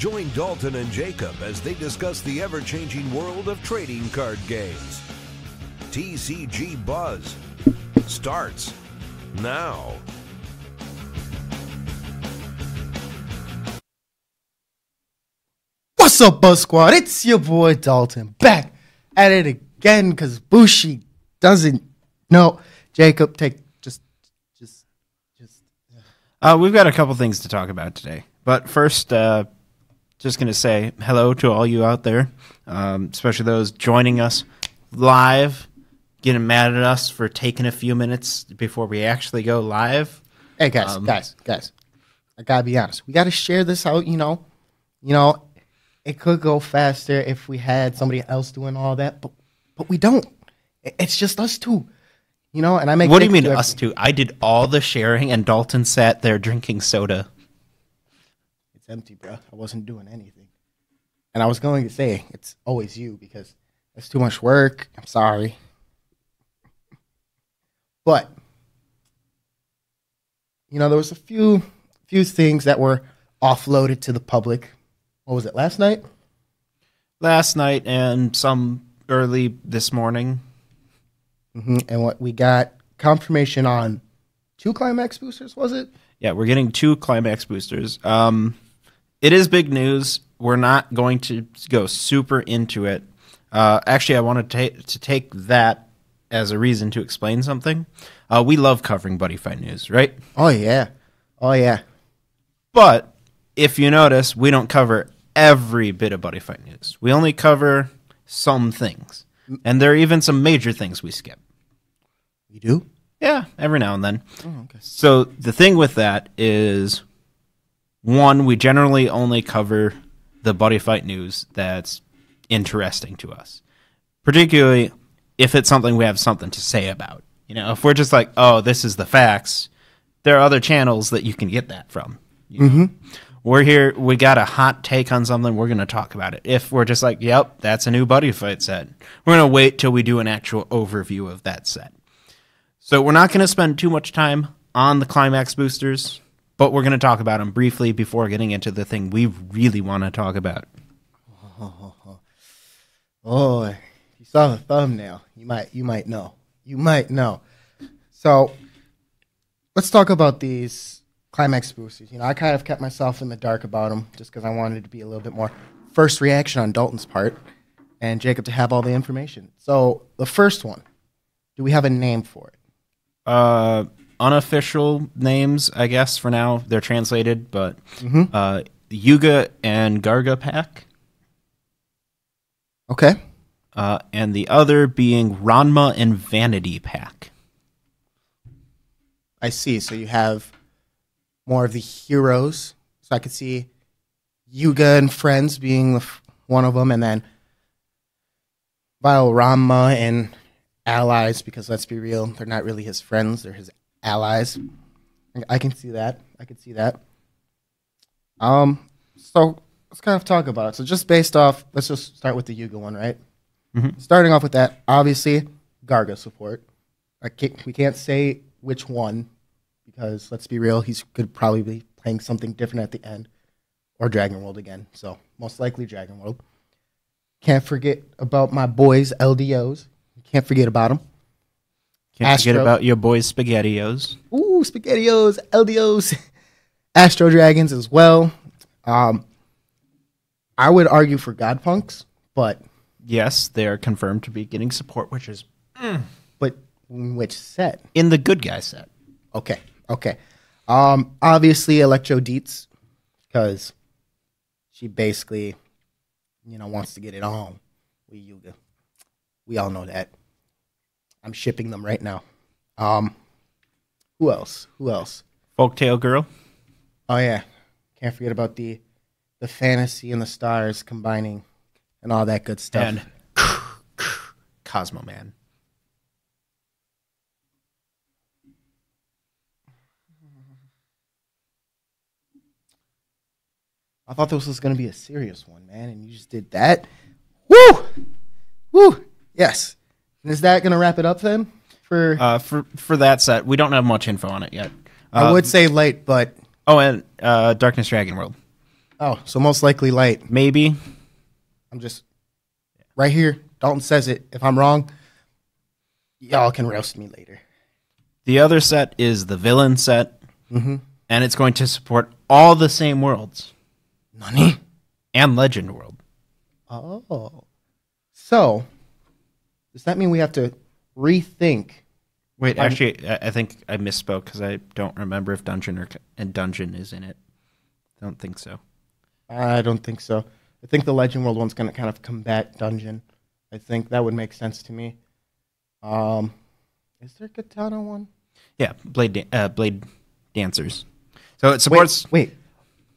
Join Dalton and Jacob as they discuss the ever-changing world of trading card games. TCG Buzz starts now. What's up, Buzz Squad? It's your boy Dalton, back at it again because Bushi doesn't know. Jacob, we've got a couple things to talk about today. But first, just going to say hello to all you out there, especially those joining us live, getting mad at us for taking a few minutes before we actually go live. Hey, guys, I gotta be honest. We gotta share this out, you know. It could go faster if we had somebody else doing all that, but we don't. It's just us two, you know. And I make. What do you mean us two? I did all the sharing, and Dalton sat there drinking soda. It's empty, bro. I wasn't doing anything. And I was going to say it's always you because it's too much work. I'm sorry, but there was a few things that were offloaded to the public. What was it, last night? Last night and some early this morning. And what we got confirmation on 2 Climax Boosters, was it? Yeah, we're getting 2 Climax Boosters. It is big news. We're not going to go super into it. Actually, I wanted to take that as a reason to explain something. We love covering Buddyfight news, right? Oh, yeah. But if you notice, we don't cover every bit of Buddyfight news. We only cover some things. And there are even some major things we skip. We do? Yeah, every now and then. Oh, okay. So the thing with that is, one, we generally only cover the Buddyfight news that's interesting to us. Particularly if it's something we have something to say about. If we're just like, oh, this is the facts, there are other channels that you can get that from. We're here, we got a hot take on something, we're going to talk about it. If we're just like, yep, that's a new Buddyfight set, we're going to wait till we do an actual overview of that set. So we're not going to spend too much time on the Climax Boosters, but we're going to talk about them briefly before getting into the thing we really want to talk about. Oh, you saw the thumbnail. You might know. So let's talk about these Climax Boosters. I kind of kept myself in the dark about them just because I wanted to be a little bit more first reaction on Dalton's part and Jacob to have all the information. So the first one, do we have a name for it? Unofficial names, I guess, for now. They're translated, but Yuga and Garga pack. Okay. And the other being Ranma and Vanity pack. I see. So you have more of the heroes. So I could see Yuga and friends being one of them, and then Ranma and allies, because let's be real, they're not really his friends, they're his allies. I can see that. So let's kind of talk about it. So just based off, let's just start with the Yuga one, right? Starting off with that, obviously, Garga support. We can't say which one, because let's be real, he could probably be playing something different at the end, or Dragon World again. So most likely Dragon World. Can't forget about my boys, LDOs. Can't forget about them. Can't forget about your boys, SpaghettiOs. Ooh, SpaghettiOs, LDOs. Astro Dragons as well. I would argue for Godpunks, but... Yes, they are confirmed to be getting support, which is... But in which set? In the good guy set. Okay. Obviously, Electro Deets, because she basically, wants to get it on with Yuga. We all know that. I'm shipping them right now. Who else? Folktale Girl. Oh, yeah. Can't forget about the fantasy and the stars combining and all that good stuff. And Cosmo Man. I thought this was going to be a serious one, man, and you just did that. Woo! Yes. And is that going to wrap it up then? For that set, we don't have much info on it yet. I would say late, but... Oh, and Darkness Dragon World. Oh, so most likely light. Maybe. I'm just right here. Dalton says it. If I'm wrong, y'all can roast me later. The other set is the villain set, and it's going to support all the same worlds. Nani? And Legend World. Oh. So, does that mean we have to rethink? Wait, actually, I think I misspoke because I don't remember if Dungeon is in it. I don't think so. I don't think so. I think the Legend World one's going to kind of combat Dungeon. I think that would make sense to me. Is there a Katana one? Yeah, Blade Dancers. So it supports... Wait.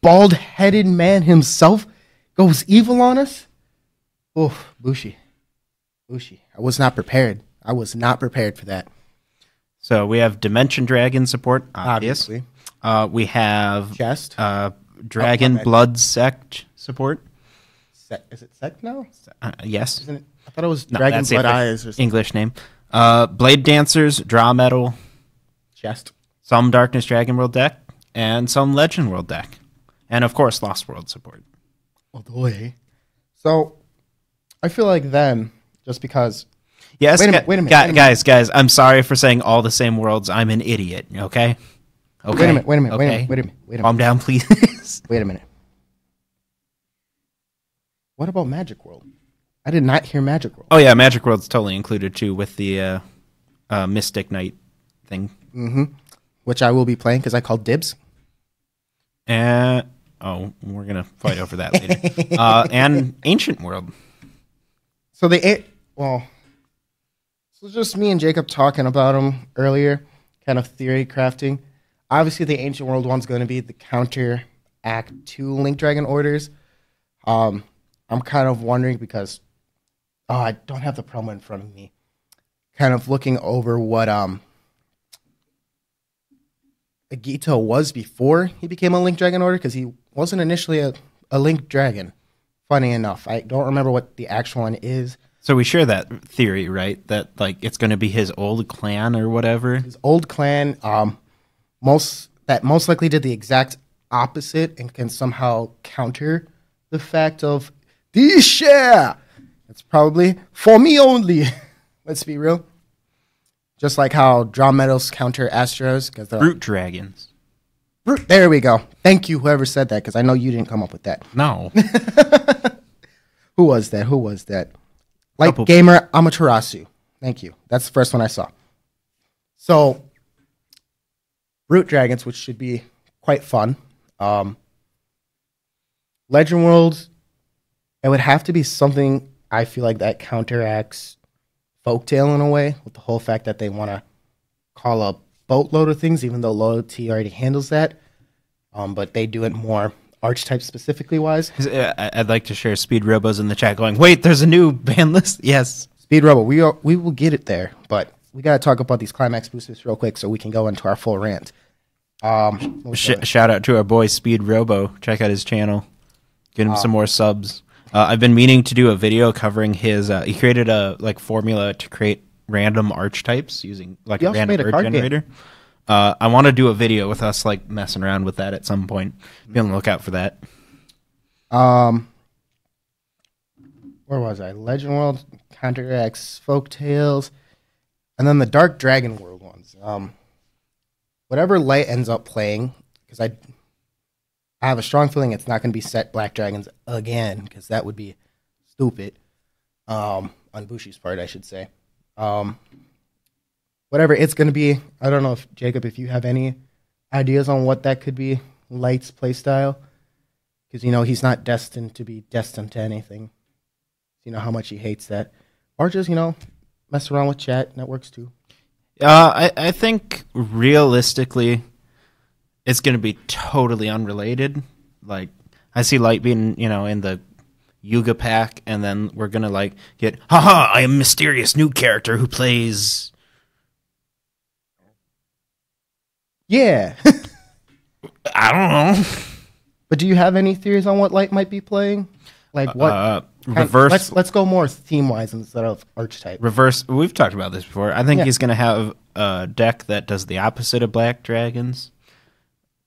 Bald-headed man himself goes evil on us? Oof, Bushi. I was not prepared. I was not prepared for that. So we have Dimension Dragon support, obviously. We have Chest. Dragon Blood Sect support. Is it Sect now? Yes. Isn't it? I thought it was Dragon Blood Eyes or something. English name. Blade Dancers, Draw Metal. Chest. Some Darkness Dragon World deck, and some Legend World deck. And, of course, Lost World support. Oh, boy. So, I feel like then, just because... Yes, wait a minute. Guys, I'm sorry for saying all the same worlds. I'm an idiot, okay? Okay. Wait a minute. Calm down, please. Wait a minute. What about Magic World? I did not hear Magic World. Oh, yeah, Magic World's totally included, too, with the Mystic Knight thing. Mm-hmm. Which I will be playing because I called dibs. We're going to fight over that later. And Ancient World. So just me and Jacob talking about them earlier, kind of theory crafting. Obviously, the Ancient World one's going to be the counter Act 2 Link Dragon orders. I'm kind of wondering because I don't have the promo in front of me. Kind of looking over what Agito was before he became a Link Dragon order, because he wasn't initially a Link Dragon. Funny enough, I don't remember what the actual one is. So we share that theory, right? That it's going to be his old clan or whatever. His old clan, most likely did the exact opposite and can somehow counter the fact of this share. It's probably for me only. Let's be real. Just like how Draw Metals counter Astros, because Brute Dragons. There we go. Thank you, whoever said that, because I know you didn't come up with that. No. Who was that? Light Gamer Amaterasu. Thank you. That's the first one I saw. So, Brute Dragons, which should be quite fun. Legend World, it would have to be something I feel like that counteracts Folktale in a way, with the whole fact that they want to call a boatload of things, even though Loyalty already handles that. But they do it more archetype specifically wise. I'd like to share Speed Robos in the chat going, wait, there's a new ban list? Yes. Speed Robo, we will get it there, but we got to talk about these Climax Boosters real quick so we can go into our full rant. Shout out to our boy Speed Robo. Check out his channel. Get him some more subs. I've been meaning to do a video covering his... he created a formula to create random archetypes using a random card generator. I want to do a video with us messing around with that at some point. Be on the lookout for that. Where was I? Legend World, counteracts Folktales, and then the Dark Dragon World ones. Whatever Light ends up playing, because I have a strong feeling it's not going to be set Black Dragons again, because that would be stupid. On Bushi's part, I should say. Whatever it's going to be, I don't know if, Jacob, if you have any ideas on what that could be, Light's playstyle. Because, he's not destined to be destined to anything. You know how much he hates that. Or just, mess around with chat, and that works too. I think, realistically, it's going to be totally unrelated. I see Light being, in the Yuga pack, and then we're going to, get, haha, I am a mysterious new character who plays... Yeah. I don't know. But do you have any theories on what Light might be playing? What? Reverse. Let's go more theme-wise instead of archetype. Reverse. We've talked about this before. I think he's going to have a deck that does the opposite of Black Dragons.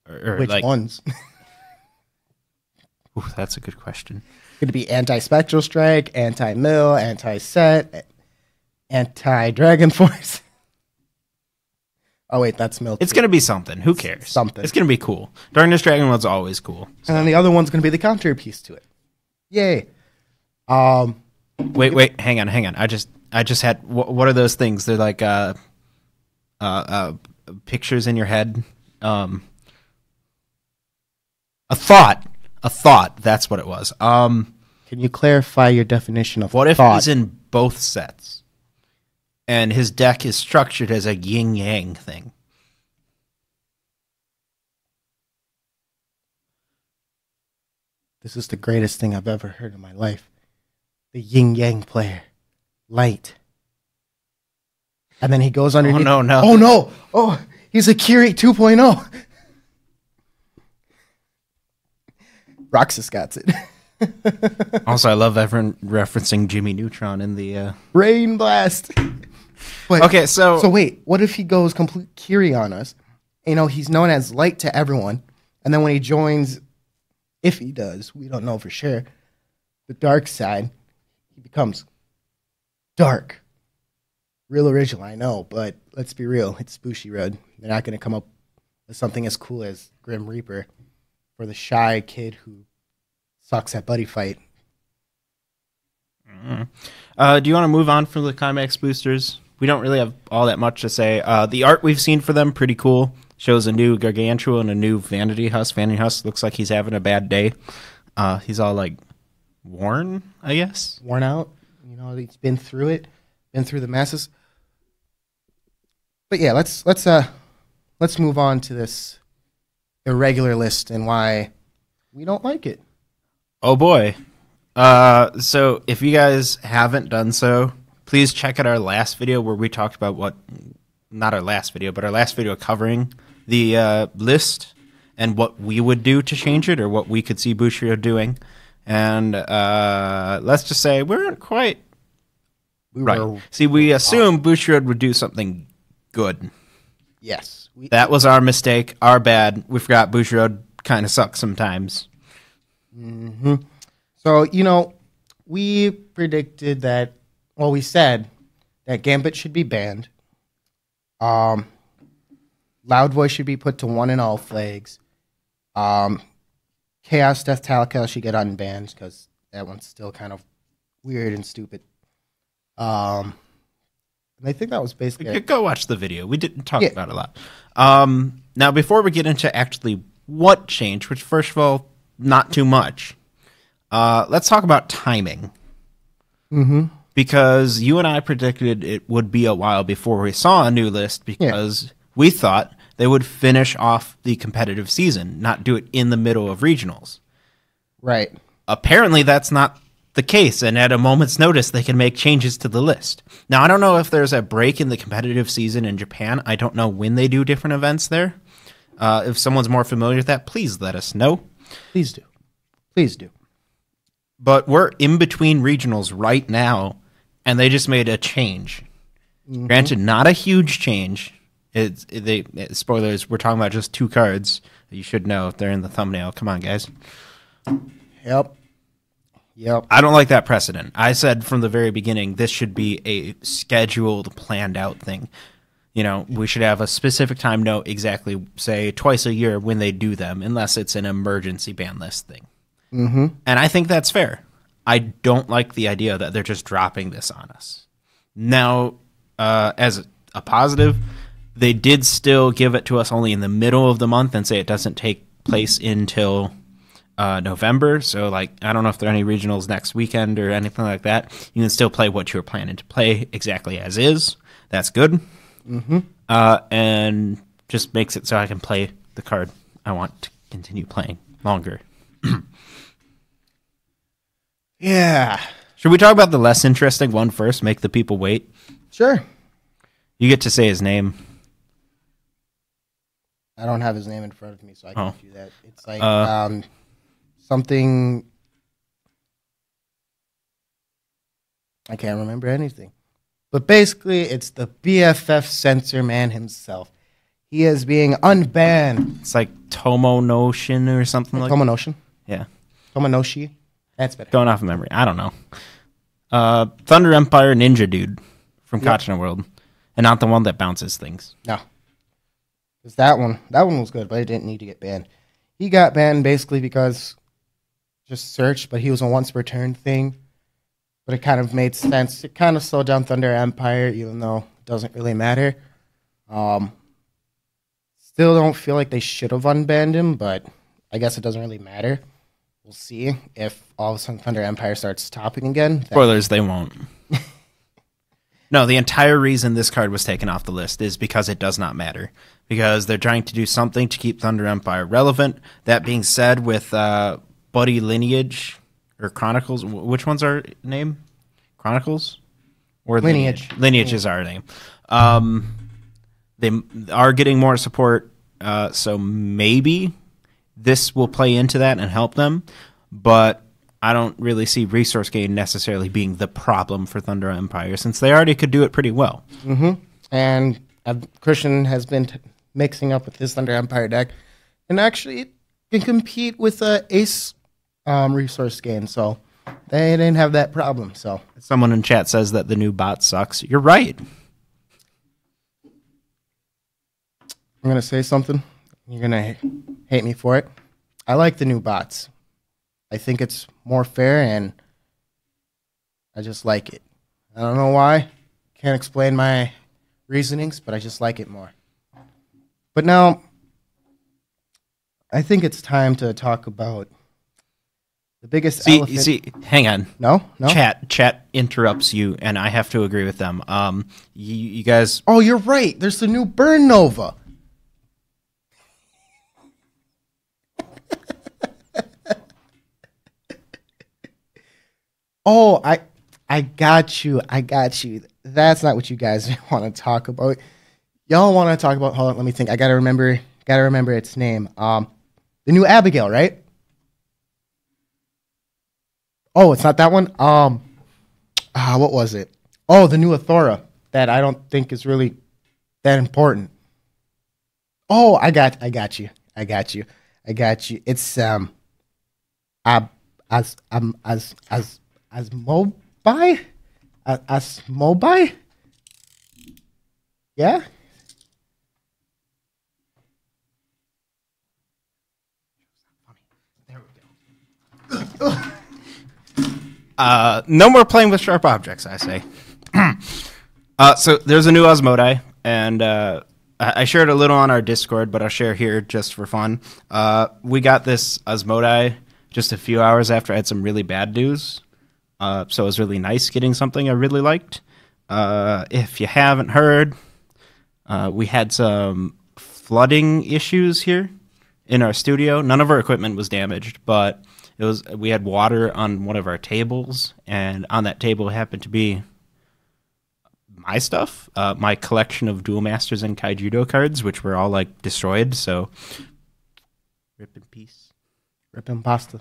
Which ones? Ooh, that's a good question. Could it be anti-spectral strike, anti-mill, anti-set, anti-dragon force? Oh wait, that's mill. It's gonna be something. Who cares? Something. It's gonna be cool. Darkness Dragon one's always cool. So. And then the other one's gonna be the counter piece to it. Yay. Wait, hang on. I just had. What are those things? They're like pictures in your head. A thought. That's what it was. Can you clarify your definition of what if thought? he's in both sets, and his deck is structured as a yin yang thing? This is the greatest thing I've ever heard in my life. The yin yang player, light, and then he goes underneath. Oh no! Oh no! Oh, he's a Kiri 2.0. Roxas got it. Also, I love everyone referencing Jimmy Neutron in the Rain Blast. But, okay, so wait, what if he goes complete Kiri on us? You know, he's known as light to everyone, and then when he joins, if he does, we don't know for sure, the dark side, he becomes dark. Real original, I know, but let's be real, it's Bushiroad. They're not going to come up with something as cool as Grim Reaper for the shy kid who sucks at buddy fight. Do you want to move on from the Climax Boosters? We don't really have all that much to say. The art we've seen for them, pretty cool. Shows a new Gargantua and a new Vanity Husk. Vanity Husk looks like he's having a bad day. He's all like worn, I guess. Worn out. You know, he's been through it, been through the masses. But yeah, let's move on to this irregular list and why we don't like it. Oh boy. So if you guys haven't done so, please check out our last video where we talked about not our last video, but our last video covering the list and what we would do to change it or what we could see Bushiroad doing. And let's just say we weren't quite right. See, we assumed Bushiroad would do something good. Yes. That was our mistake, our bad. We forgot Bushiroad kind of sucks sometimes. Mm-hmm. So, you know, we predicted that, well, we said that Gambit should be banned. Loud Voice should be put to 1 in all flags. Chaos Death Talca should get unbanned because that one's still kind of weird and stupid. And I think that was basically it. Go watch the video. We didn't talk about it a lot. Now, before we get into actually what changed, which first of all, not too much, let's talk about timing. Mm-hmm. Because you and I predicted it would be a while before we saw a new list because we thought they would finish off the competitive season, not do it in the middle of regionals. Right. Apparently, that's not the case, and at a moment's notice, they can make changes to the list. Now, I don't know if there's a break in the competitive season in Japan. I don't know when they do different events there. If someone's more familiar with that, please let us know. Please do. Please do. But we're in between regionals right now, and they just made a change. Mm-hmm. Granted, not a huge change. Spoilers, we're talking about just 2 cards. You should know if they're in the thumbnail. Come on, guys. Yep. I don't like that precedent. I said from the very beginning, this should be a scheduled, planned out thing. You know, we should have a specific time note exactly, say, twice a year when they do them, unless it's an emergency ban list thing. Mm-hmm. And I think that's fair. I don't like the idea that they're just dropping this on us. Now, as a positive, they did still give it to us only in the middle of the month and say it doesn't take place until November. So, like, I don't know if there are any regionals next weekend or anything like that. You can still play what you were planning to play exactly as is. That's good. Mm-hmm. And just makes it so I can play the card I want to continue playing longer. Yeah. Should we talk about the less interesting one first? Make the people wait? Sure. You get to say his name. I don't have his name in front of me, so I can't do that. It's like something... I can't remember anything. But basically, it's the BFF censor man himself. He is being unbanned. It's like Tomo Notion or something like that. Tomo Notion? Yeah. Tomonoshi. That's better. Going off of memory. I don't know. Thunder Empire Ninja Dude from Kachina World. And not the one that bounces things. No. Because that one was good, but it didn't need to get banned. He got banned basically because just search, but he was a once per turn thing. But it kind of made sense. It kind of slowed down Thunder Empire, even though it doesn't really matter. Still don't feel like they should have unbanned him, but I guess it doesn't really matter. We'll see if all of a sudden Thunder Empire starts topping again. Spoilers, they won't. No, the entire reason this card was taken off the list is because it does not matter. Because they're trying to do something to keep Thunder Empire relevant. That being said, with Buddy Lineage or Chronicles, which one's our name? Chronicles? Or Lineage. Lineage is our name. They are getting more support, so maybe this will play into that and help them. But I don't really see resource gain necessarily being the problem for Thunder Empire, since they already could do it pretty well. Mm-hmm. And Christian has been mixing up with his Thunder Empire deck, and actually can compete with Ace resource gain, so they didn't have that problem. So someone in chat says that the new bot sucks. You're right. I'm going to say something. You're going to hate me for it. I like the new bots. I think it's more fair, and I just like it. I don't know why. Can't explain my reasonings, but I just like it more. But now, I think it's time to talk about the biggest elephant. See, hang on. No? Chat interrupts you, and I have to agree with them. You guys... Oh, you're right. There's the new Burn Nova. Oh, I got you. That's not what you guys want to talk about. Y'all want to talk about, hold on, let me think. I gotta remember its name. The new Abigail, right? Oh, it's not that one? What was it? Oh, the new Athora that I don't think is really that important. Oh, I got you. It's Asmobi? Yeah? There we go. No more playing with sharp objects, I say. So there's a new Osmodai, and I shared a little on our Discord, but I'll share here just for fun. We got this Osmodai just a few hours after I had some really bad news. So it was really nice getting something I really liked. If you haven't heard, we had some flooding issues here in our studio. None of our equipment was damaged, but we had water on one of our tables, and on that table happened to be my stuff, my collection of Duel Masters and Kaijudo cards, which were all destroyed. So rip in peace. Rip in pasta.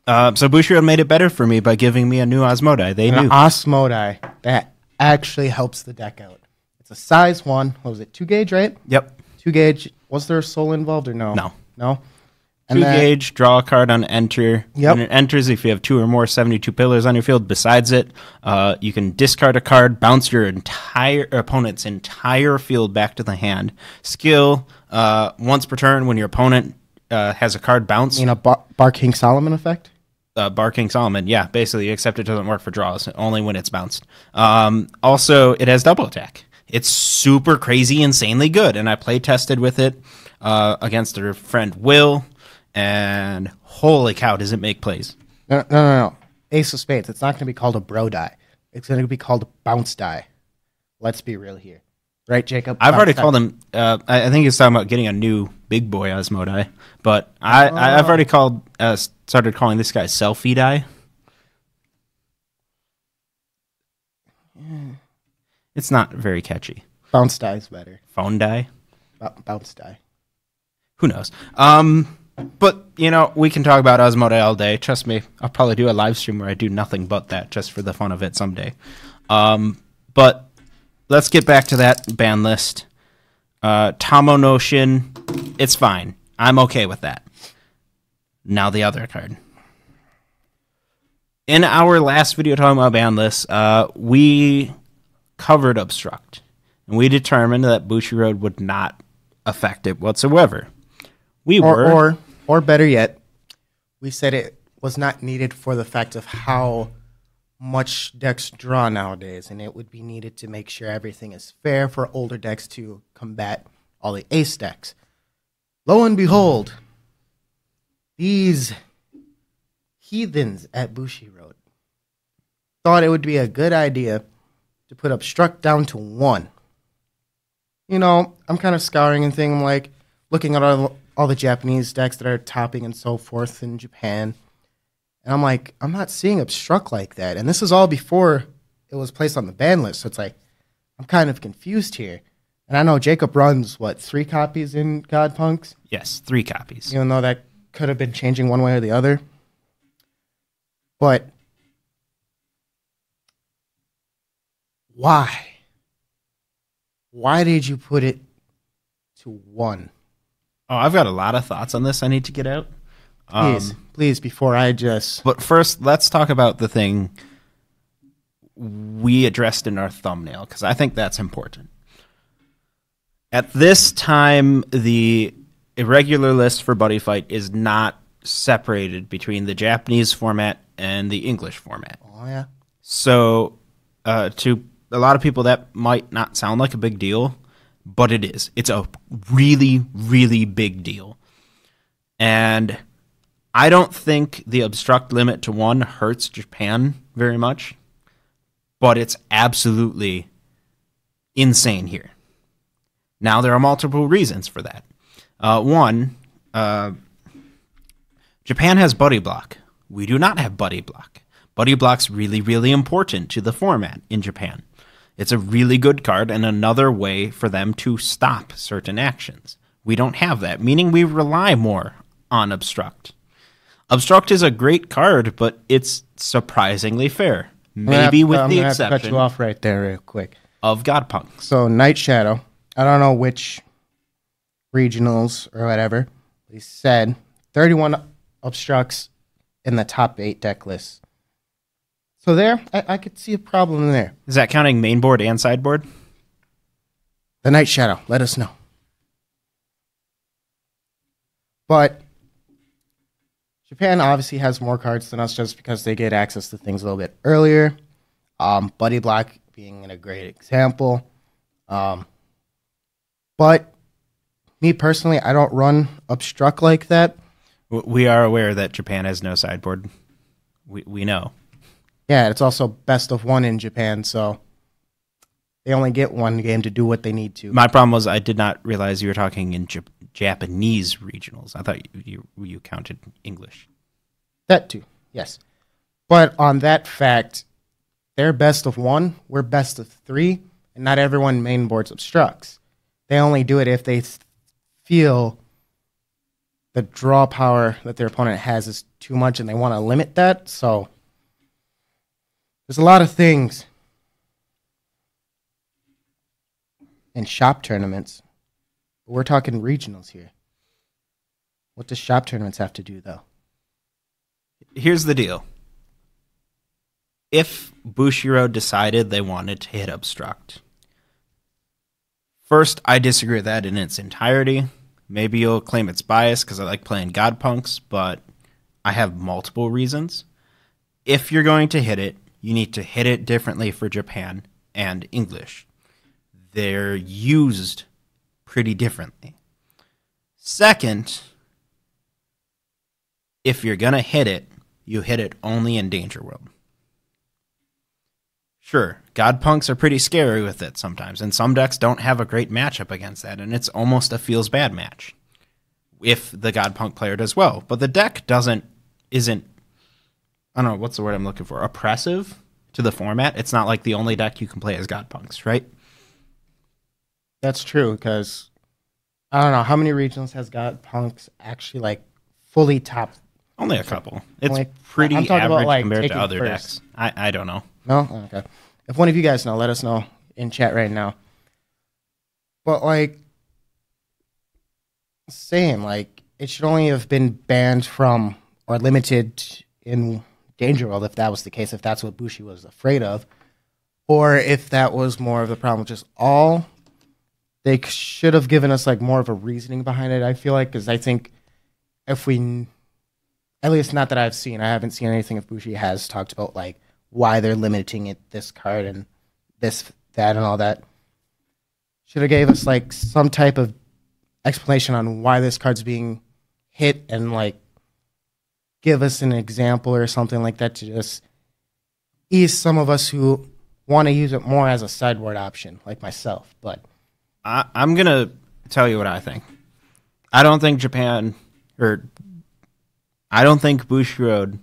So Bushiroad made it better for me by giving me a new Osmodai. They knew. An Osmodai that actually helps the deck out. It's a size 1. What was it? 2 gauge, right? Yep. 2 gauge. Was there a soul involved or no? No. And 2 gauge, draw a card on enter. Yep. When it enters, if you have 2 or more 72 pillars on your field besides it, you can discard a card, bounce your opponent's entire field back to the hand. Skill, once per turn when your opponent has a card bounce. You mean a Bar King Solomon effect? Bar King Solomon, yeah, basically, except it doesn't work for draws, only when it's bounced. Also, it has double attack. It's super crazy, insanely good, and I play tested with it against our friend Will, and holy cow, does it make plays. No. Ace of Spades. It's not going to be called a bro die. It's going to be called a bounce die. Let's be real here. Right, Jacob? I've already called him, I think he's talking about getting a new big boy Osmodai, but I've already started calling this guy Selfie Die. It's not very catchy. Bounce die is better. Phone Die? Bounce die. Who knows? But, we can talk about Osmodai all day. Trust me, I'll probably do a live stream where I do nothing but that just for the fun of it someday. But let's get back to that ban list. Tomo no Shin, it's fine. I'm okay with that. Now the other card. In our last video talking about ban lists, we covered Obstruct, and we determined that Bushiroad would not affect it whatsoever. Or better yet, we said it was not needed for the fact of how much decks draw nowadays, and it would be needed to make sure everything is fair for older decks to combat all the ace decks. Lo and behold, these heathens at Bushiroad thought it would be a good idea to put Obstruct down to 1. You know, I'm kind of scouring and thinking, like, looking at all the Japanese decks that are topping and so forth in Japan. And I'm like, I'm not seeing Obstruct like that. And this is all before it was placed on the ban list. So it's like, I'm kind of confused here. And I know Jacob runs, 3 copies in Godpunks? Yes, 3 copies. Even though that could have been changing one way or the other. But why? Why did you put it to 1? Oh, I've got a lot of thoughts on this I need to get out. Please, before I just... But first, let's talk about the thing we addressed in our thumbnail, because I think that's important. At this time, the irregular list for Buddyfight is not separated between the Japanese format and the English format. Oh, yeah. So, to a lot of people, that might not sound like a big deal, but it is. It's a really, really big deal. And I don't think the Obstruct limit to 1 hurts Japan very much, but it's absolutely insane here. Now, there are multiple reasons for that. One, Japan has Buddy Block. We do not have Buddy Block. Buddy Block's really, really important to the format in Japan. It's a really good card and another way for them to stop certain actions. We don't have that, meaning we rely more on Obstruct. Obstruct is a great card, but it's surprisingly fair. Maybe with the exception cut you off right there real quick. Of Godpunks. So Night Shadow, I don't know which regionals or whatever, he said 31 Obstructs in the top 8 deck lists. So there, I could see a problem there. Is that counting main board and sideboard? The Night Shadow, let us know. But Japan obviously has more cards than us just because they get access to things a little bit earlier. Buddy Block being a great example. But me personally, I don't run Obstruct like that. We are aware that Japan has no sideboard. We know. Yeah, it's also best of 1 in Japan, so they only get 1 game to do what they need to. My problem was I did not realize you were talking in Japanese regionals. I thought you counted English. That too, yes. But on that fact, they're best of 1, we're best of 3, and not everyone main boards Obstructs. They only do it if they feel the draw power that their opponent has is too much and they want to limit that, so there's a lot of things in shop tournaments. We're talking regionals here. What does shop tournaments have to do, though? Here's the deal. If Bushiroad decided they wanted to hit Obstruct, first, I disagree with that in its entirety. Maybe you'll claim it's biased because I like playing Godpunks, but I have multiple reasons. If you're going to hit it, you need to hit it differently for Japan and English. They're used pretty differently. Second, if you're going to hit it, you hit it only in Danger World. Sure, Godpunks are pretty scary with it sometimes, and some decks don't have a great matchup against that, and it's almost a feels-bad match if the Godpunk player does well. But the deck isn't, I don't know, what's the word I'm looking for, oppressive to the format. It's not like the only deck you can play as Godpunks, right? That's true, because I don't know, how many regionals has Godpunks actually, like, fully topped? Only a couple. It's pretty average about, like, compared to other decks. I don't know. No? Okay. If one of you guys know, let us know in chat right now. But, like, same, like, it should only have been banned from or limited in Danger World if that was the case, if that's what Bushi was afraid of, or if that was more of the problem, just all they should have given us like more of a reasoning behind it. I feel like, because I think if we, at least not that I've seen, I haven't seen anything if Bushi has talked about like why they're limiting it this card and this, that, and all that. Should have gave us like some type of explanation on why this card's being hit and like give us an example or something like that to just ease some of us who want to use it more as a sideboard option, like myself. But I'm going to tell you what I think. I don't think Bushiroad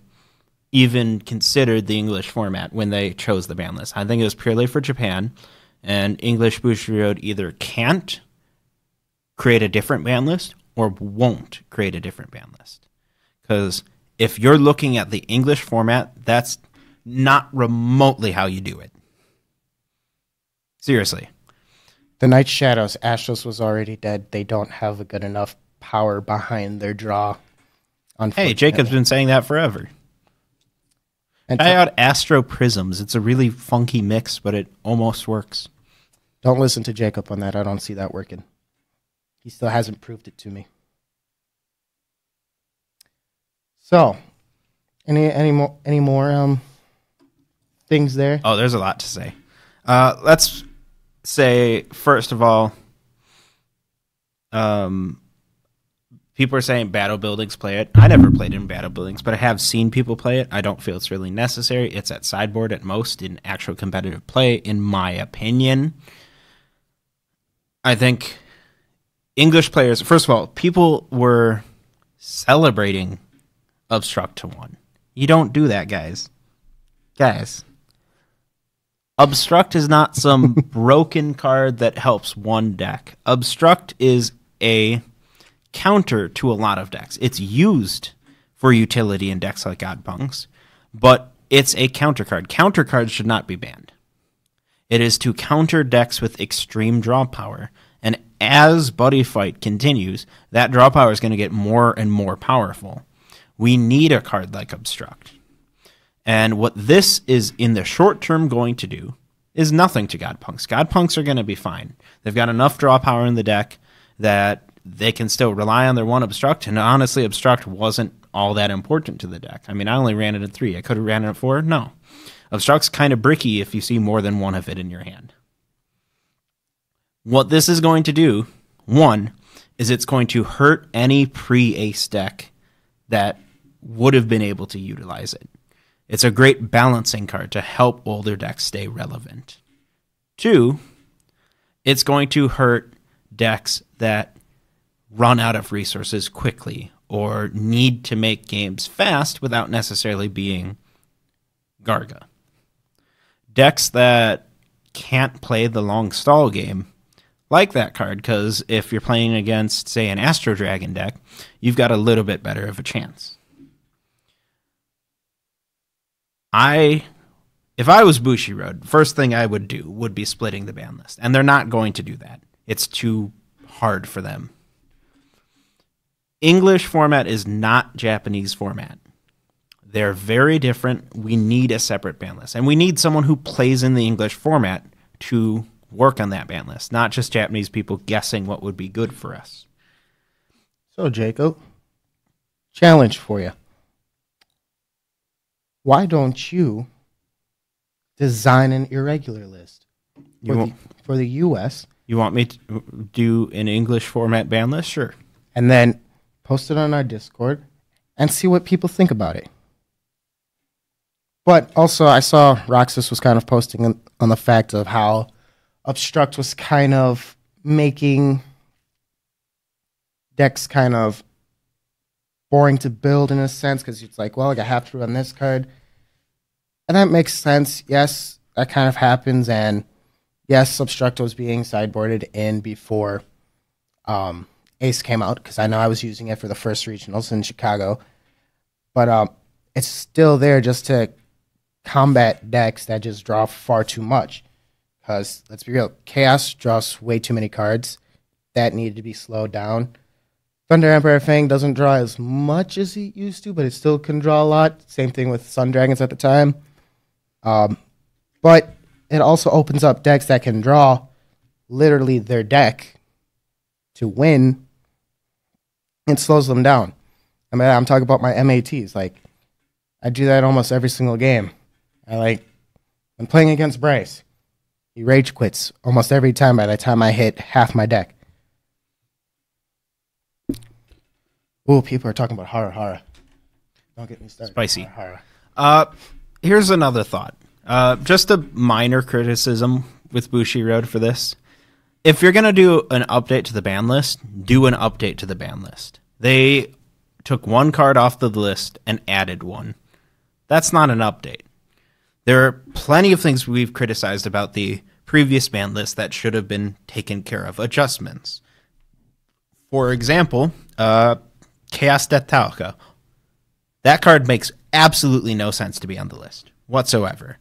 even considered the English format when they chose the ban list. I think it was purely for Japan, and English Bushiroad either can't create a different ban list or won't create a different ban list. Because if you're looking at the English format, that's not remotely how you do it. Seriously. The Night Shadows, Astros was already dead. They don't have a good enough power behind their draw. Hey, Jacob's been saying that forever. And try out Astro Prisms. It's a really funky mix, but it almost works. Don't listen to Jacob on that. I don't see that working. He still hasn't proved it to me. So, any more things there? Oh, there's a lot to say. Let's say, first of all, people are saying battle buildings play it. I never played in battle buildings, but I have seen people play it. I don't feel it's really necessary. It's at sideboard at most in actual competitive play, in my opinion. I think English players, first of all, people were celebrating Obstruct to 1. You don't do that, guys. Guys. Obstruct is not some broken card that helps one deck. Obstruct is a counter to a lot of decks. It's used for utility in decks like Oddpunks, but it's a counter card. Counter cards should not be banned. It is to counter decks with extreme draw power, and as Buddy Fight continues, that draw power is going to get more and more powerful. We need a card like Obstruct. And what this is in the short term going to do is nothing to Godpunks. Godpunks are going to be fine. They've got enough draw power in the deck that they can still rely on their one Obstruct, and honestly, Obstruct wasn't all that important to the deck. I mean, I only ran it at 3. I could have ran it at 4. No. Obstruct's kind of bricky if you see more than one of it in your hand. What this is going to do, one, is it's going to hurt any pre-Ace deck that would have been able to utilize it. It's a great balancing card to help older decks stay relevant. 2, it's going to hurt decks that run out of resources quickly or need to make games fast without necessarily being Garga. Decks that can't play the long stall game like that card, because if you're playing against, say, an Astro Dragon deck, you've got a little bit better of a chance. If I was Bushiroad, first thing I would do would be splitting the ban list, and they're not going to do that. It's too hard for them. English format is not Japanese format. They're very different. We need a separate ban list, and we need someone who plays in the English format to work on that ban list, not just Japanese people guessing what would be good for us. So, Jacob, challenge for you. Why don't you design an irregular list for the U.S.? You want me to do an English format ban list? Sure. And then post it on our Discord and see what people think about it. But also, I saw Roxas was kind of posting on the fact of how Obstruct was kind of making decks kind of boring to build in a sense, because it's like, well, I have to run this card. And that makes sense. Yes, that kind of happens. And yes, Obstruct was being sideboarded in before Ace came out, because I know I was using it for the first regionals in Chicago. But it's still there just to combat decks that just draw far too much. Because, let's be real, Chaos draws way too many cards that needed to be slowed down. Thunder Emperor Fang doesn't draw as much as he used to, but it still can draw a lot. Same thing with Sun Dragons at the time. But it also opens up decks that can draw literally their deck to win. It slows them down. I mean, I'm talking about my MATs. Like, I do that almost every single game. I'm playing against Bryce. He rage quits almost every time by the time I hit half my deck. Ooh, people are talking about Hara Hara. Don't get me started. Spicy. Hara. Here's another thought. Just a minor criticism with Bushiroad for this. If you're going to do an update to the ban list, do an update to the ban list. They took one card off the list and added one. That's not an update. There are plenty of things we've criticized about the previous ban list that should have been taken care of. Adjustments. For example, Chaos Death Talca. That card makes absolutely no sense to be on the list whatsoever.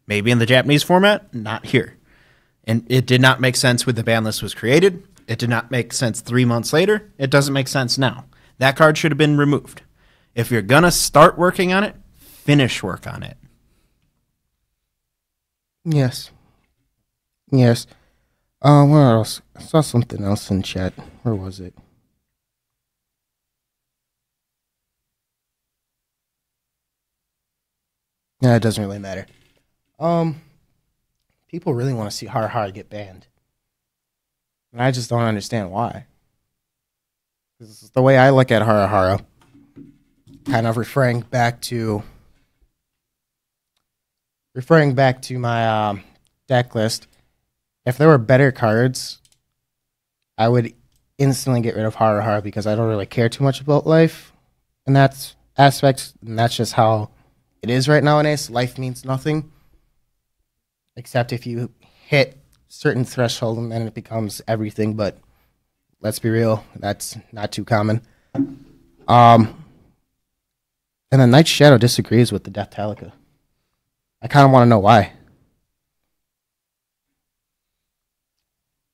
Maybe in the Japanese format, not here. And it did not make sense when the ban list was created. It did not make sense 3 months later. It doesn't make sense now. That card should have been removed. If you're going to start working on it, finish work on it. Yes. Yes. What else? I saw something else in chat. Where was it? Yeah, it doesn't really matter. People really want to see Hara Hara get banned. And I just don't understand why. This is the way I look at Hara Hara. Kind of referring back to my deck list. If there were better cards, I would instantly get rid of Hara Hara because I don't really care too much about life in that aspect. And that's just how it is right nowadays. Life means nothing. Except if you hit certain threshold and then it becomes everything, but let's be real, that's not too common. And then Night Shadow disagrees with the Death Talca. I kind of want to know why.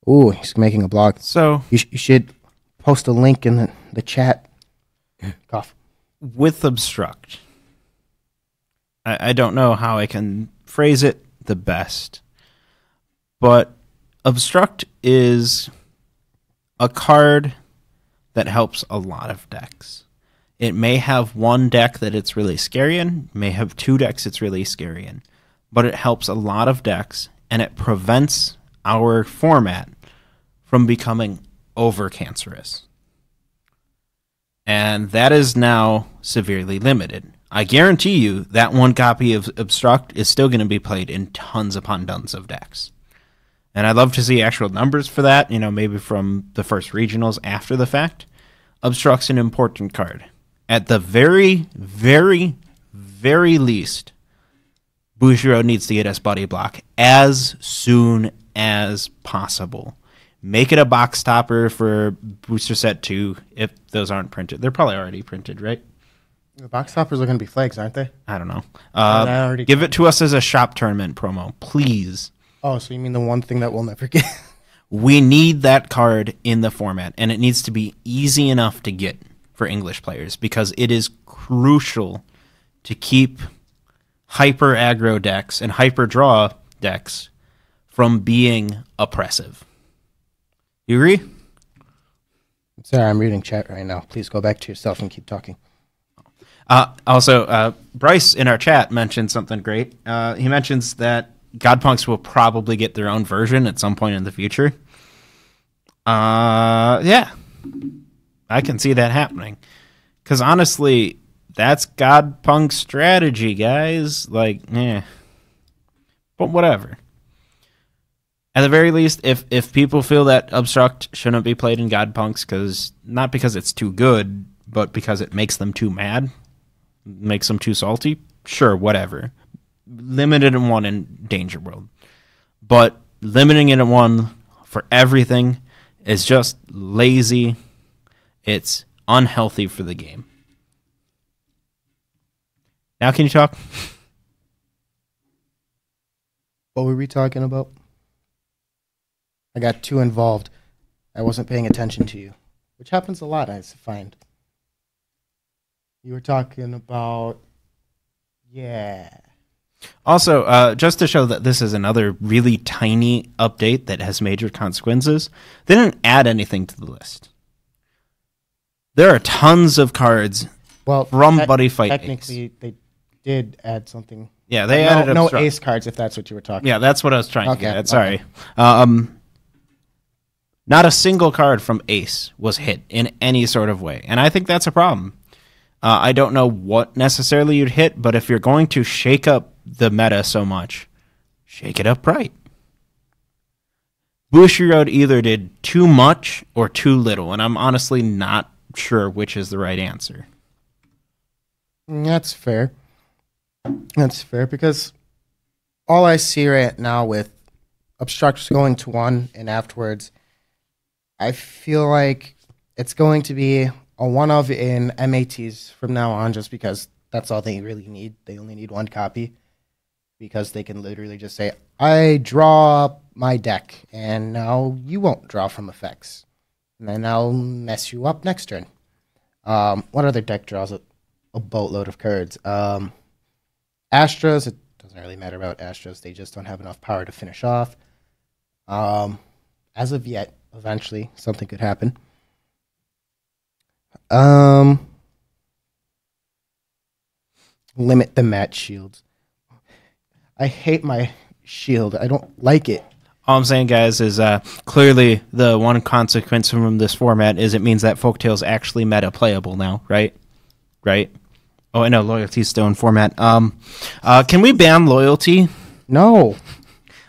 Ooh, he's making a blog. So you should post a link in the chat. Cough. With Obstruct, I don't know how I can phrase it the best, but Obstruct is a card that helps a lot of decks. It may have one deck that it's really scary in, may have two decks it's really scary in, but it helps a lot of decks, and it prevents our format from becoming over-cancerous. And that is now severely limited. I guarantee you that one copy of Obstruct is still going to be played in tons upon tons of decks. And I'd love to see actual numbers for that, maybe from the first regionals after the fact. Obstruct's an important card. At the very, very, very least, Bushiroad needs to get us Buddy Block as soon as possible. Make it a box topper for Booster Set 2 if those aren't printed. They're probably already printed, right? The box toppers are going to be flags, aren't they? I don't know. Give it to us as a shop tournament promo, please. Oh, so you mean the one thing that we'll never get? We need that card in the format, and it needs to be easy enough to get for English players because it is crucial to keep hyper aggro decks and hyper draw decks from being oppressive. You agree? Sorry, I'm reading chat right now. Please go back to yourself and keep talking. Also, Bryce in our chat mentioned something great. He mentions that Godpunks will probably get their own version at some point in the future. Yeah. I can see that happening. Because honestly, that's Godpunk's strategy, guys. But whatever. At the very least, if people feel that Obstruct shouldn't be played in Godpunks, not because it's too good, but because it makes them too mad, makes them too salty, sure, whatever. Limited in one in Danger World. But limiting it in one for everything is just lazy. It's unhealthy for the game. Now can you talk? What were we talking about? I got too involved. I wasn't paying attention to you. which happens a lot, I find. You were talking about, yeah. Also, just to show that this is another really tiny update that has major consequences, they didn't add anything to the list. There are tons of cards from Buddyfight Ace. Technically, they did add something. Yeah, they added no Ace cards, if that's what you were talking about. Yeah, that's what I was trying to get at. Sorry. Not a single card from Ace was hit in any sort of way, and I think that's a problem. I don't know what necessarily you'd hit, but if you're going to shake up the meta so much, shake it up right. Bushiroad either did too much or too little, and I'm honestly not sure which is the right answer. That's fair. That's fair, because all I see right now with Obstructs going to 1 and afterwards, I feel like it's going to be a one-of in MATs from now on, just because that's all they really need. They only need 1 copy, because they can literally just say, I draw my deck, and now you won't draw from effects. And then I'll mess you up next turn. What other deck draws a boatload of cards? Astros, it doesn't really matter about Astros. They just don't have enough power to finish off. As of yet, eventually, something could happen. Limit the match shields. I hate my shield. I don't like it. All I'm saying, guys, is clearly the one consequence from this format is it means that Folktale's actually meta playable now, right? Right? Oh, I know, Loyalty's still in format. Can we ban Loyalty? No.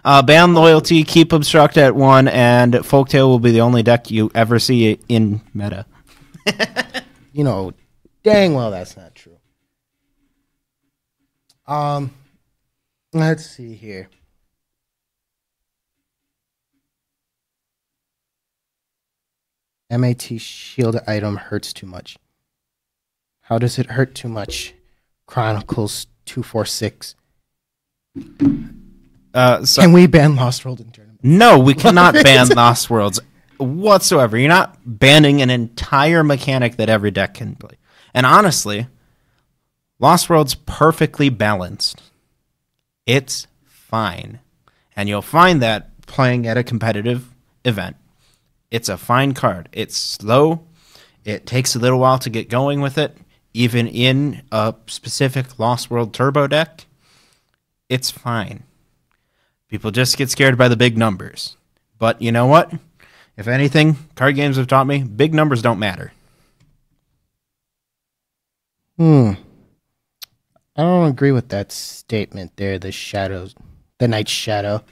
Ban Loyalty, keep Obstruct at 1, and Folktale will be the only deck you ever see in meta. You know, dang well that's not true. Let's see here. MAT shield item hurts too much. How does it hurt too much? Chronicles 246. Can we ban Lost World in tournament? No, we cannot ban Lost Worlds whatsoever. You're not banning an entire mechanic that every deck can play. And honestly, Lost World's perfectly balanced. It's fine. And you'll find that playing at a competitive event. It's a fine card. It's slow. It takes a little while to get going with it. Even in a specific Lost World Turbo deck, it's fine. People just get scared by the big numbers. But you know what? If anything, card games have taught me, big numbers don't matter. I don't agree with that statement there, the Night Shadow,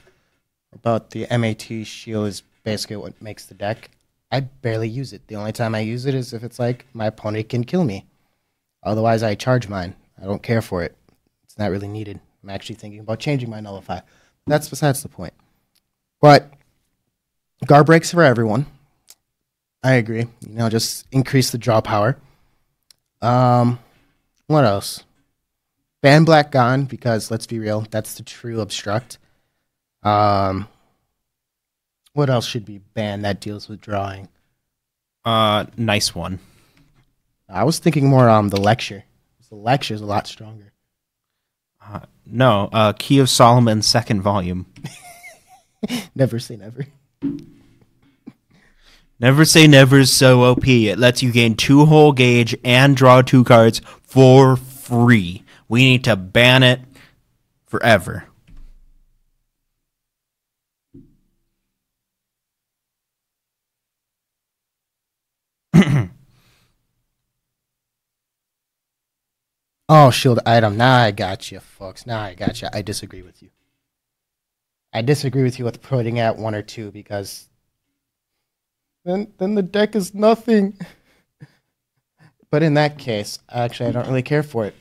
about the MAT shield is basically what makes the deck. I barely use it. The only time I use it is if it's like my opponent can kill me. Otherwise, I charge mine. I don't care for it. It's not really needed. I'm actually thinking about changing my Nullify. That's besides the point. But guard breaks for everyone. I agree. You know, just increase the draw power. What else? Ban Black Gone, because let's be real, that's the true Obstruct. What else should be banned that deals with drawing? Nice one. I was thinking more the Lecture. The Lecture is a lot stronger. No, Key of Solomon's second volume. Never say never. Never say never is so OP. It lets you gain 2 whole gauge and draw 2 cards for free. We need to ban it forever. Oh, shield item. Now I got you, folks. Now I got you. I disagree with you. I disagree with you with putting at 1 or 2 because then the deck is nothing. But in that case, actually, I don't really care for it.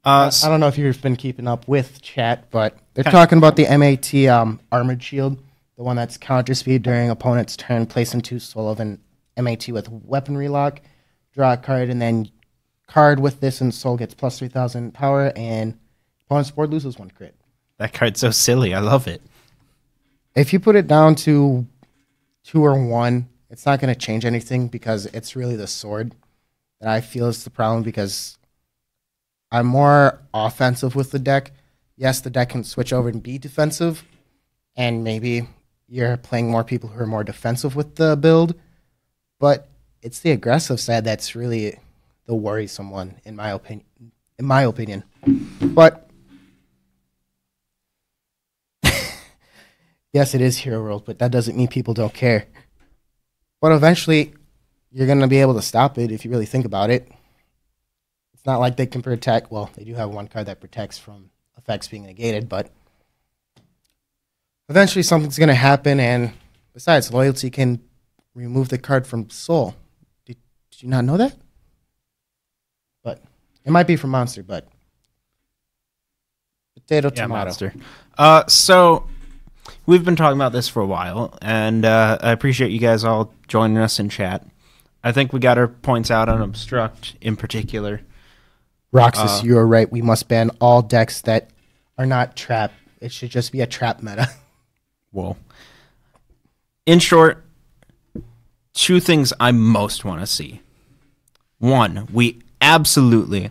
I don't know if you've been keeping up with chat, but they're talking about the MAT Armored Shield, the one that's counter speed during opponent's turn, place into soul of an MAT with weaponry lock, draw a card, and then card with this and soul gets plus 3,000 power, and opponent's board loses 1 crit. That card's so silly. I love it. If you put it down to 2 or 1, it's not going to change anything because it's really the sword that I feel is the problem because I'm more offensive with the deck. Yes, the deck can switch over and be defensive, and maybe you're playing more people who are more defensive with the build, but it's the aggressive side that's really the worrisome one, in my opinion. But yes, it is Hero World, but that doesn't mean people don't care. But eventually, you're going to be able to stop it if you really think about it. It's not like they can protect. Well, they do have one card that protects from effects being negated, but eventually something's going to happen, and besides, loyalty can remove the card from Soul. Did you not know that? But it might be from Monster, but potato, tomato. Monster. So we've been talking about this for a while, and I appreciate you guys all joining us in chat. I think we got our points out on Obstruct in particular. Roxas, you are right. We must ban all decks that are not trap. It should just be a trap meta. Whoa. In short, two things I most want to see. One, we absolutely,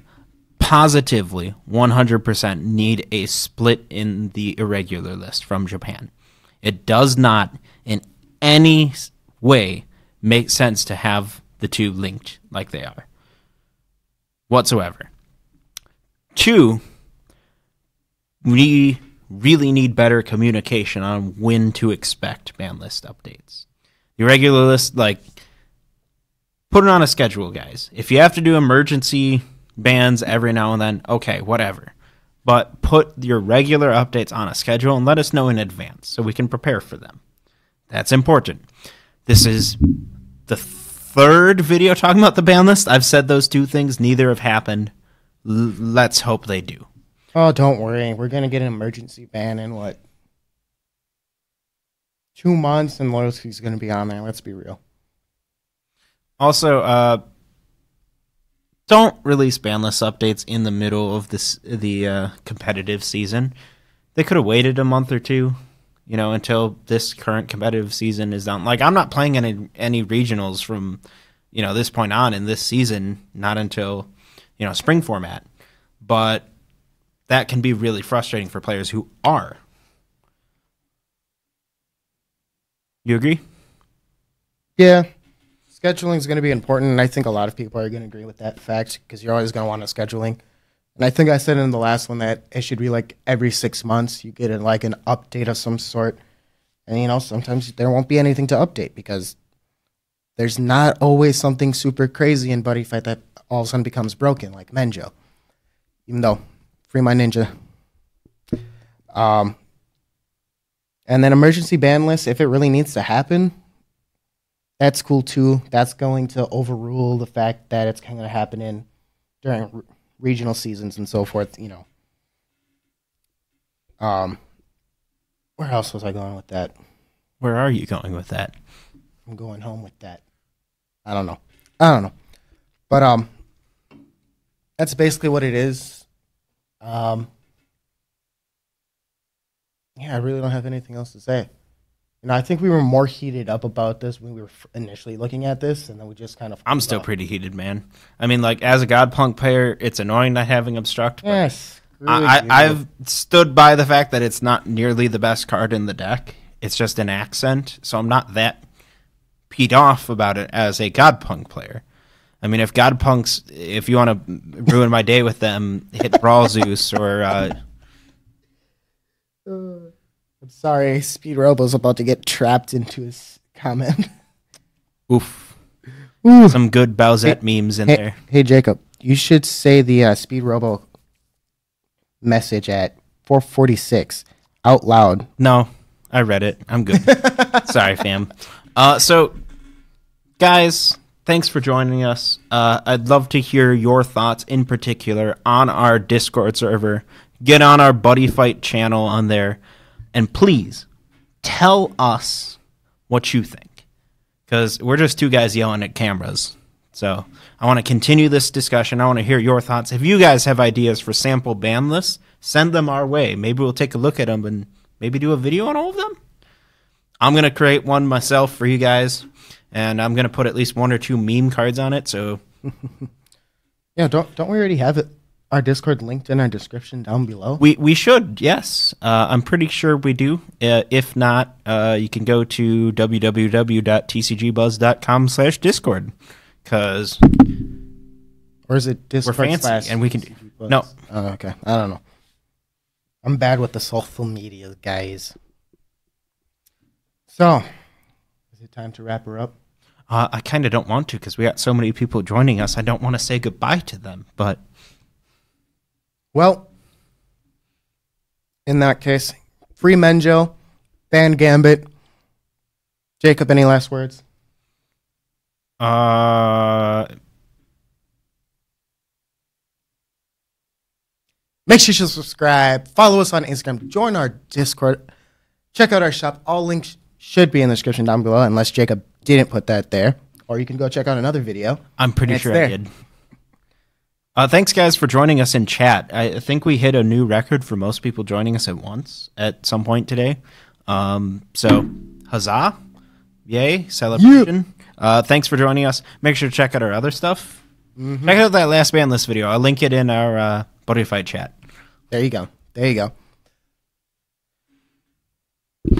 positively, 100% need a split in the irregular list from Japan. It does not in any way make sense to have the two linked like they are whatsoever. Two, we really need better communication on when to expect ban list updates. The regular list, like, put it on a schedule, guys. If you have to do emergency bans every now and then, okay, whatever. But put your regular updates on a schedule and let us know in advance so we can prepare for them. That's important. This is the third video talking about the ban list. I've said those two things. Neither have happened. Let's hope they do. Oh, don't worry. We're going to get an emergency ban in, 2 months, and loyalty's going to be on there. Let's be real. Also, don't release ban list updates in the middle of the competitive season. They could have waited a month or two, until this current competitive season is done. Like, I'm not playing any regionals from, this point on in this season, not until, spring format. But that can be really frustrating for players who are. You agree? Yeah. Scheduling is going to be important, and I think a lot of people are going to agree with that fact because you're always going to want a scheduling. And I think I said in the last one that it should be like every 6 months you get an update of some sort. And, sometimes there won't be anything to update because there's not always something super crazy in Buddyfight that all of a sudden becomes broken, like Menjo. Even though, free my ninja. And then emergency ban list, if it really needs to happen, that's cool too. That's going to overrule the fact that it's kind of happening during regional seasons and so forth, Where else was I going with that? Where are you going with that? I'm going home with that. I don't know. But that's basically what it is. Yeah, I really don't have anything else to say. I think we were more heated up about this when we were initially looking at this, and then we just kind of... I'm still pretty heated, man. I mean, as a Godpunk player, it's annoying not having Obstruct. But yes. I've stood by the fact that it's not nearly the best card in the deck. It's just an accent, so I'm not that peed off about it as a Godpunk player. I mean, if you want to ruin my day with them, hit Brawl Zeus or... I'm sorry, Speed Robo's about to get trapped into his comment. Oof. Some good Bowsette memes in there. Hey, Jacob, you should say the Speed Robo message at 4:46 out loud. No, I read it. I'm good. Sorry, fam. So, guys, thanks for joining us. I'd love to hear your thoughts in particular on our Discord server. Get on our Buddyfight channel on there. And please, tell us what you think. Because we're just two guys yelling at cameras. So I want to continue this discussion. I want to hear your thoughts. If you guys have ideas for sample ban lists, send them our way. Maybe we'll take a look at them and maybe do a video on all of them. I'm going to create one myself for you guys, and I'm going to put at least 1 or 2 meme cards on it. So, yeah, don't we already have it? Our Discord linked in our description down below. We should, yes. I'm pretty sure we do. If not, you can go to www.tcgbuzz.com/discord, because or is it Discord we're fancy and we can no. Oh, okay, I don't know. I'm bad with the social media, guys. So, is it time to wrap her up? I kind of don't want to, because we got so many people joining us. I don't want to say goodbye to them, but... Well, in that case, free Menjo, ban Gambit. Jacob, any last words? Make sure you subscribe, follow us on Instagram, join our Discord, check out our shop. All links should be in the description down below, unless Jacob didn't put that there. Or you can go check out another video. I'm pretty sure I did. Thanks, guys, for joining us in chat. I think we hit a new record for most people joining us at once at some point today. So, huzzah. Yay. Celebration. Yeah. Thanks for joining us. Make sure to check out our other stuff. Mm-hmm. Check out that last ban list video. I'll link it in our Buddyfight chat. There you go. There you go.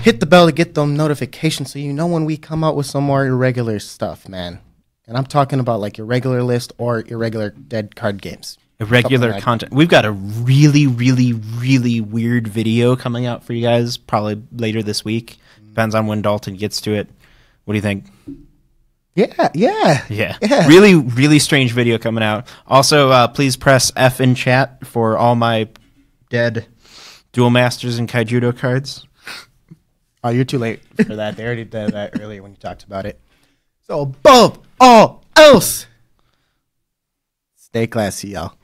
Hit the bell to get them notifications so you know when we come out with some more irregular stuff, man. And I'm talking about like irregular list or irregular dead card games. Irregular content. We've got a really, really, really weird video coming out for you guys probably later this week. Depends on when Dalton gets to it. What do you think? Yeah. Really, really strange video coming out. Also, please press F in chat for all my dead Duel Masters and Kaijudo cards. Oh, you're too late for that. They already did that earlier when you talked about it. So above all else, stay classy, y'all.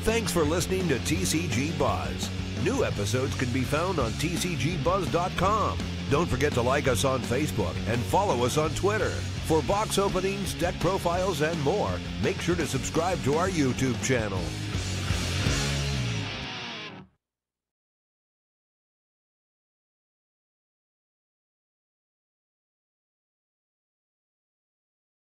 Thanks for listening to TCG Buzz. New episodes can be found on tcgbuzz.com. Don't forget to like us on Facebook and follow us on Twitter. For box openings, deck profiles, and more, make sure to subscribe to our YouTube channel.